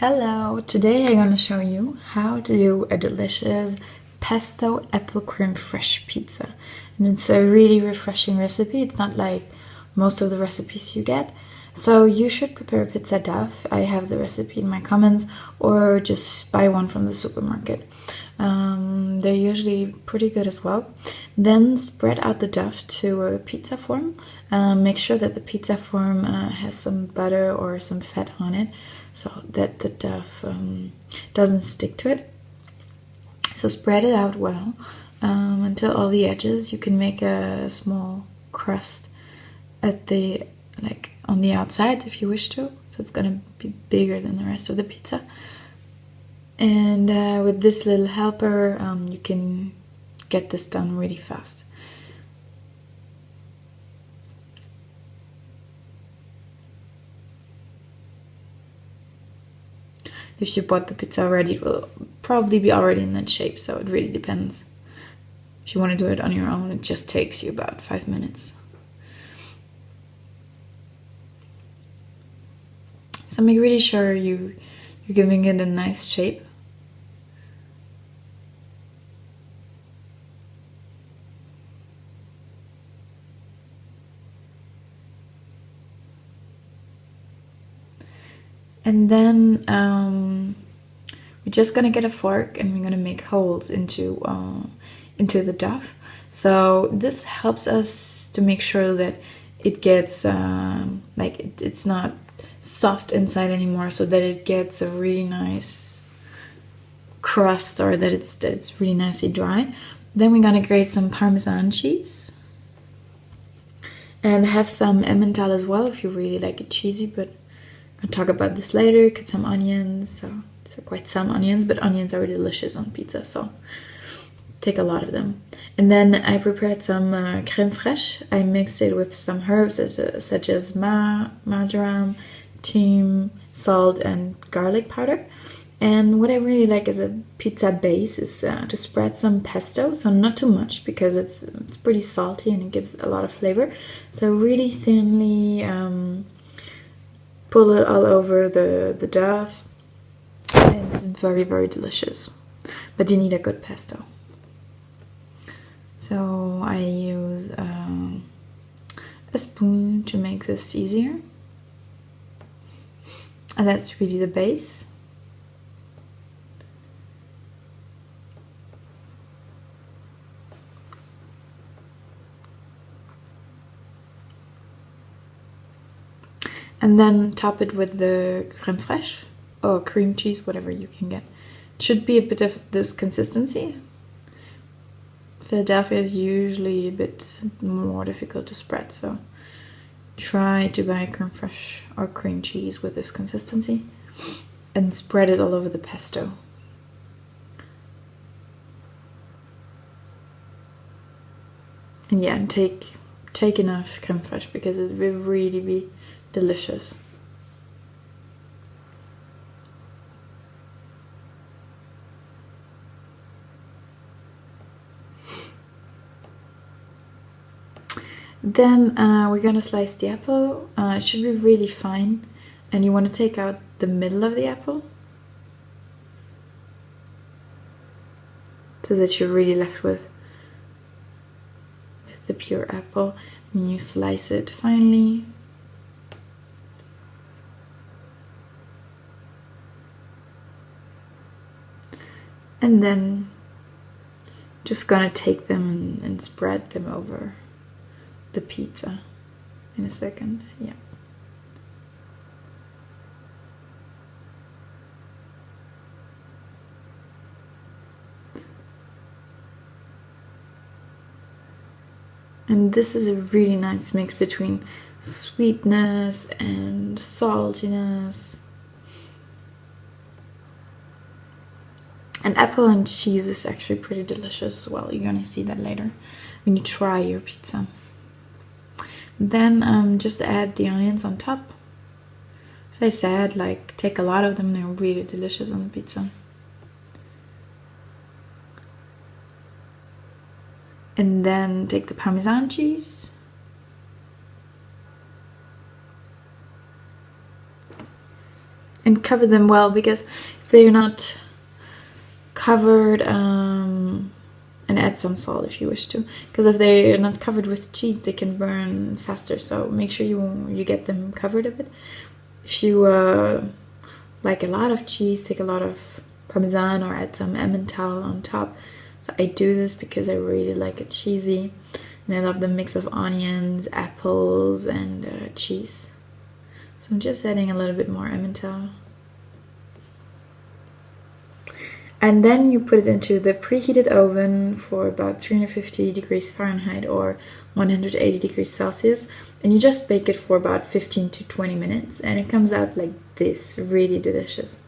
Hello, today I'm going to show you how to do a delicious pesto apple creme fraiche pizza. And it's a really refreshing recipe. It's not like most of the recipes you get. So you should prepare pizza dough. I have the recipe in my comments, or just buy one from the supermarket. They're usually pretty good as well. Then spread out the dough to a pizza form. Make sure that the pizza form has some butter or some fat on it, so that the dough doesn't stick to it. So spread it out well until all the edges. You can make a small crust at the on the outside if you wish to, so it's gonna be bigger than the rest of the pizza. And with this little helper, you can get this done really fast. If you bought the pizza already, it will probably be already in that shape, so it really depends. If you want to do it on your own, it just takes you about 5 minutes. So make really sure you're giving it a nice shape. And then we're just gonna get a fork and we're gonna make holes into the dough. So this helps us to make sure that it gets it's not soft inside anymore, so that it gets a really nice crust, or that it's really nicely dry. Then we're gonna grate some Parmesan cheese and have some Emmental as well if you really like it cheesy, but I'll talk about this later. Cut some onions, so quite some onions, but onions are delicious on pizza, so take a lot of them. And then I prepared some creme fraiche. I mixed it with some herbs such as marjoram, thyme, salt, and garlic powder. And what I really like as a pizza base is to spread some pesto, so not too much because it's pretty salty and it gives a lot of flavor. So really thinly pull it all over the dough, and it's very, very delicious. But you need a good pesto. So I use a spoon to make this easier. And that's really the base. And then top it with the creme fraiche or cream cheese, whatever you can get. It should be a bit of this consistency. Philadelphia is usually a bit more difficult to spread, so try to buy creme fraiche or cream cheese with this consistency and spread it all over the pesto. And yeah, and take enough creme fraiche because it will really be delicious. Then we're gonna slice the apple. It should be really fine, and you want to take out the middle of the apple so that you're really left with the pure apple. And you slice it finely. And then just gonna take them and spread them over the pizza in a second. Yeah. And this is a really nice mix between sweetness and saltiness. And apple and cheese is actually pretty delicious as well. You're gonna see that later when you try your pizza. Then just add the onions on top. As I said, take a lot of them. They're really delicious on the pizza. And then take the Parmesan cheese. and cover them well, because if they're not covered, and add some salt if you wish to, because if they're not covered with cheese they can burn faster, so make sure you get them covered a bit. If you like a lot of cheese, take a lot of Parmesan or add some Emmental on top. So I do this because I really like it cheesy, and I love the mix of onions, apples, and cheese. So I'm just adding a little bit more Emmental. And then you put it into the preheated oven for about 350 degrees Fahrenheit or 180 degrees Celsius, and you just bake it for about 15 to 20 minutes, and it comes out like this, really delicious.